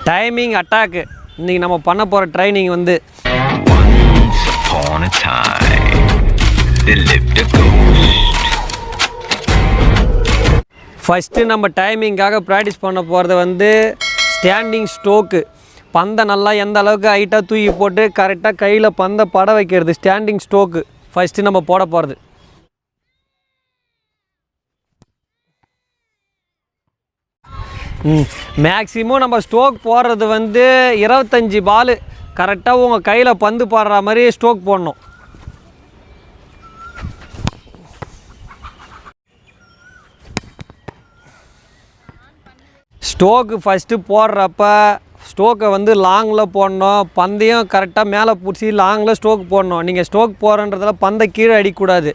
Timing attack இன்றைக்கி நம்ம பண்ண போகிற ட்ரைனிங் வந்து ஃபஸ்ட்டு நம்ம டைமிங்காக ப்ராக்டிஸ் பண்ண போகிறது வந்து ஸ்டாண்டிங் ஸ்ட்ரோக்கு. பந்தை நல்லா எந்த அளவுக்கு ஹைட்டாக தூக்கி போட்டு கரெக்டாக கையில் பந்தை பட வைக்கிறது ஸ்டாண்டிங் ஸ்ட்ரோக்கு ஃபஸ்ட்டு நம்ம போட போகிறது. மேக்ஸிமம் நம்ம ஸ்ட்ரோக் போடுறது வந்து 25 பால் கரெக்டாக உங்கள் கையில் பந்து போடுற மாதிரி ஸ்ட்ரோக் போடணும். ஸ்ட்ரோக்கு ஃபஸ்ட்டு போடுறப்ப ஸ்ட்ரோக்கை வந்து லாங்கில் போடணும். பந்தையும் கரெக்டாக மேலே பிடிச்சி லாங்கில் ஸ்ட்ரோக் போடணும். நீங்கள் ஸ்ட்ரோக் போடுறன்றதில் பந்தை கீழே அடிக்கக்கூடாது.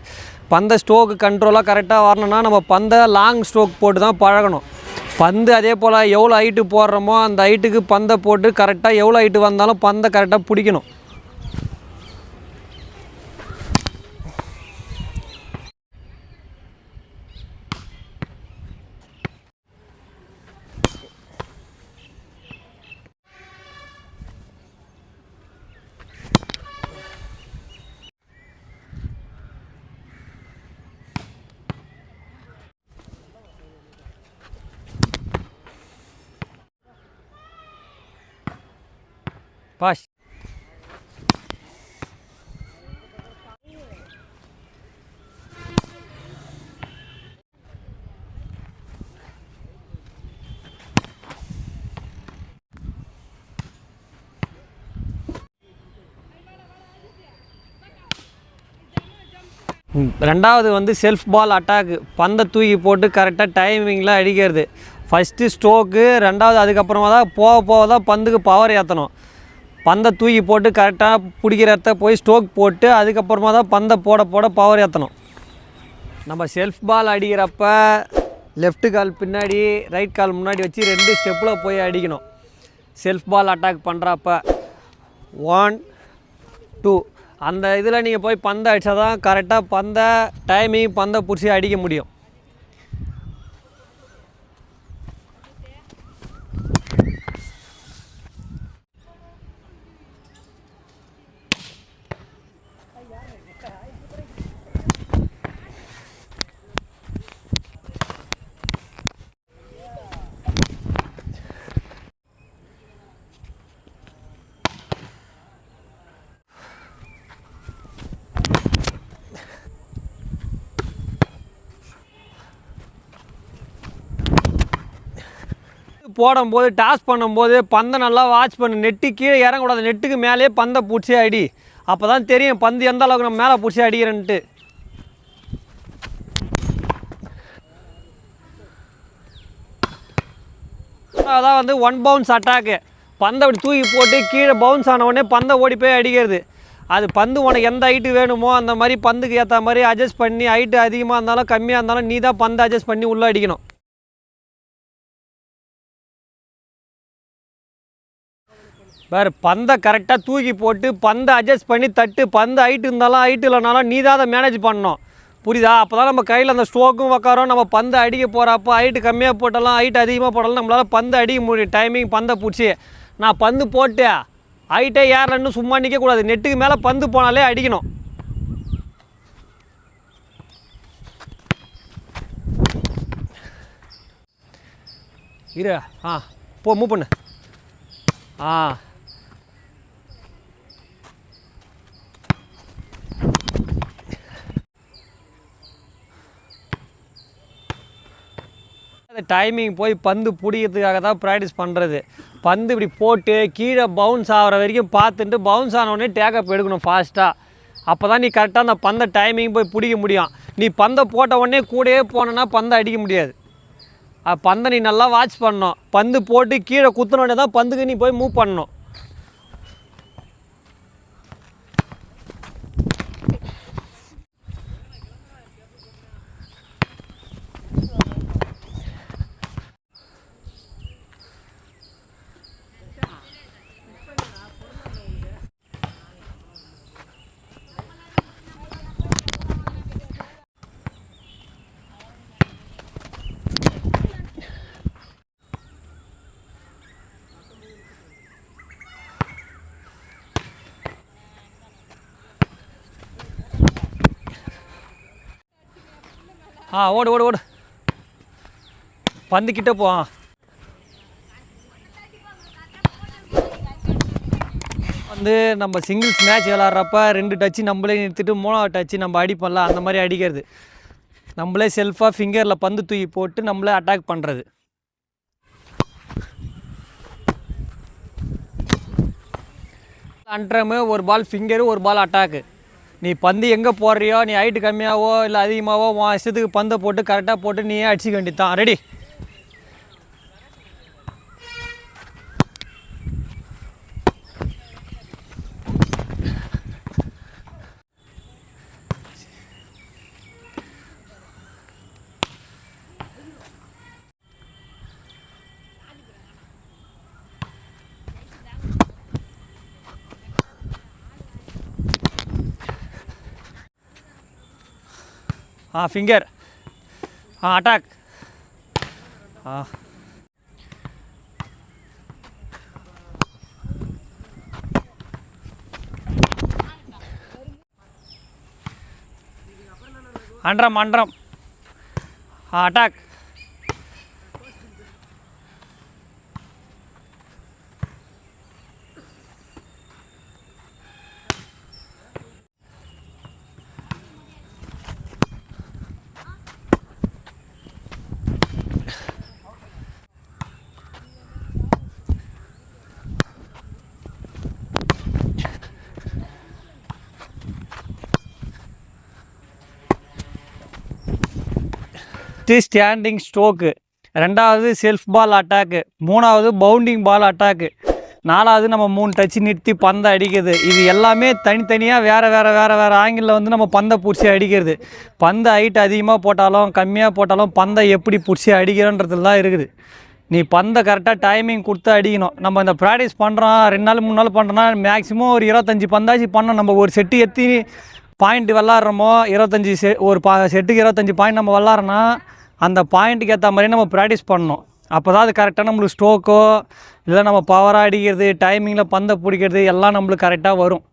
பந்தை ஸ்ட்ரோக்கு கண்ட்ரோலாக கரெக்டாக வரணும்னா நம்ம பந்தை லாங் ஸ்ட்ரோக் போட்டு தான் பழகணும். பந்து அதே போல் எவ்வளோ ஹைட்டு போடுறோமோ அந்த ஹைட்டுக்கு பந்தை போட்டு கரெக்டாக எவ்வளோ ஹைட்டு வந்தாலும் பந்தை கரெக்டாக பிடிக்கணும். பாஷ் ரெண்டாவது வந்து செல்ஃப் பால் அட்டாக்கு. பந்தை தூக்கி போட்டு கரெக்டாக டைமிங்கில் அடிக்கிறது. ஃபஸ்ட்டு ஸ்ட்ரோக்கு, ரெண்டாவது அதுக்கப்புறமா தான் போக தான் பந்துக்கு பவர் ஏற்றணும். பந்தை தூக்கி போட்டு கரெக்டாக பிடிக்கிற இடத்த போய் ஸ்ட்ரோக் போட்டு அதுக்கப்புறமா தான் பந்தை போட பவர் ஏற்றணும். நம்ம செல்ஃப் பால் அடிக்கிறப்ப லெஃப்ட் கால் பின்னாடி ரைட் கால் முன்னாடி வச்சு 2 ஸ்டெப்பில் போய் அடிக்கணும். செல்ஃப் பால் அட்டாக் பண்ணுறப்ப 1 2 அந்த இதில் நீங்கள் போய் பந்தை அடித்தா தான் கரெக்டாக பந்தை டைமிங் பந்தை பிடிச்சி அடிக்க முடியும். போடும்போது டாஸ் பண்ணும்போது பந்தை நல்லா வாட்ச் பண்ணு. நெட்டு கீழே இறங்கக்கூடாது. நெட்டுக்கு மேலே பந்தை பிடிச்சி அடி. அப்போ தான் தெரியும் பந்து எந்த அளவுக்கு நம்ம மேலே பிடிச்சி அடிக்கிறேன்ட்டு. அதான் வந்து 1 பவுன்ஸ் அட்டாக்கு. பந்தை அப்படி தூக்கி போட்டு கீழே பவுன்ஸ் ஆன உடனே பந்தை ஓடி போய் அடிக்கிறது. அது பந்து உனக்கு எந்த ஹைட்டு வேணுமோ அந்த மாதிரி பந்துக்கு ஏற்ற மாதிரி அட்ஜஸ்ட் பண்ணி ஹைட்டு அதிகமாக இருந்தாலும் கம்மியாக இருந்தாலும் நீ தான் பந்தை அட்ஜஸ்ட் பண்ணி உள்ளே அடிக்கணும். வேறு பந்தை கரெக்டாக தூக்கி போட்டு பந்தை அட்ஜஸ்ட் பண்ணி தட்டு. பந்து ஹைட்டு இருந்தாலும் ஹைட்டு இல்லைனாலும் நீ தான் அதை மேனேஜ் பண்ணணும். புரியுதா? அப்போ தான் நம்ம கையில் அந்த ஸ்ட்ரோக்கும் உக்காரோம். நம்ம பந்தை அடிக்க போகிறப்போ ஹைட்டு கம்மியாக போட்டாலும் ஹைட்டு அதிகமாக போட்டாலும் நம்மளால் பந்தை அடிக்க முடியும். டைமிங் பந்தை பிடிச்சி நான் பந்து போட்டு ஹைட்டே ஏறலன்னு சும்மா நிற்கக்கூடாது. நெட்டுக்கு மேலே பந்து போனாலே அடிக்கணும். இரு மூவ் பண்ணு. டைமிங் போய் பந்து பிடிக்கிறதுக்காக தான் ப்ராக்டிஸ் பண்ணுறது. பந்து இப்படி போட்டு கீழே பவுன்ஸ் ஆகிற வரைக்கும் பார்த்துட்டு பவுன்ஸ் ஆனவுடனே டேக்கப் எடுக்கணும் ஃபாஸ்ட்டாக. அப்போ தான் நீ கரெக்டாக அந்த பந்தை டைமிங் போய் பிடிக்க முடியும். நீ பந்தை போட்ட உடனே கூடயே போனோன்னா பந்தை அடிக்க முடியாது. பந்தை நீ நல்லா வாட்ச் பண்ணணும். பந்து போட்டு கீழே குத்தினோடனே தான் பந்துக்கு நீ போய் மூவ் பண்ணணும். ஓடு ஓடு ஓடு, பந்துக்கிட்ட போ. வந்து நம்ம சிங்கிள்ஸ் மேட்ச் விளாட்றப்ப 2 டச்சு நம்மளே நிறுத்திட்டு 3வது டச்சு நம்ம அடிப்போம்ல, அந்த மாதிரி அடிக்கிறது. நம்மளே செல்ஃபாக ஃபிங்கரில் பந்து தூக்கி போட்டு நம்மளே அட்டாக் பண்ணுறது. அண்ட்ரமு, ஒரு பால் ஃபிங்கரு, ஒரு பால் அட்டாக்கு. நீ பந்து எங்கே போடுறியோ, நீ ஹைட்டு கம்மியாகவோ இல்லை அதிகமாகவோ உன் இஷ்டத்துக்கு பந்தை போட்டு கரெக்டாக போட்டு நீயே அடிச்சிக்க வேண்டியதான். Ready? Finger, attack. Underarm underarm, attack. Standing stroke, 2வது செல்ஃப் பால் அட்டாக்கு, 3வது பவுண்டிங் பால் அட்டாக்கு, 4வது நம்ம 3 டச்சு நிறுத்தி பந்தை அடிக்கிறது. இது எல்லாமே தனித்தனியாக வேறு ஆங்கிளில் வந்து நம்ம பந்தை பிடிச்சி அடிக்கிறது. பந்தை ஹைட் அதிகமாக போட்டாலும் கம்மியாக போட்டாலும் பந்தை எப்படி பிடிச்சி அடிக்கிறோன்றதுல தான் இருக்குது. நீ பந்தை கரெக்டாக டைமிங் கொடுத்து அடிக்கணும். நம்ம இந்த ப்ராக்டிஸ் பண்ணுறோம், 2 நாள் 3 நாள் பண்ணுறோன்னா மேக்ஸிமம் ஒரு 25 பந்தாச்சு பண்ணோம். நம்ம ஒரு செட்டு எத்தி பாயிண்ட் விளாட்றோமோ, 25 ஒரு செட்டுக்கு 25 பாயிண்ட் நம்ம விளாட்றோன்னா அந்த பாயிண்ட்டுக்கு ஏற்ற மாதிரி நம்ம ப்ராக்டிஸ் பண்ணணும். அப்போ தான் அது கரெக்டாக நம்மளுக்கு ஸ்ட்ரோக்கோ இல்லை நம்ம பவராக அடிக்கிறது, டைமிங்கில் பந்தை பிடிக்கிறது எல்லாம் நம்மளுக்கு கரெக்டாக வரும்.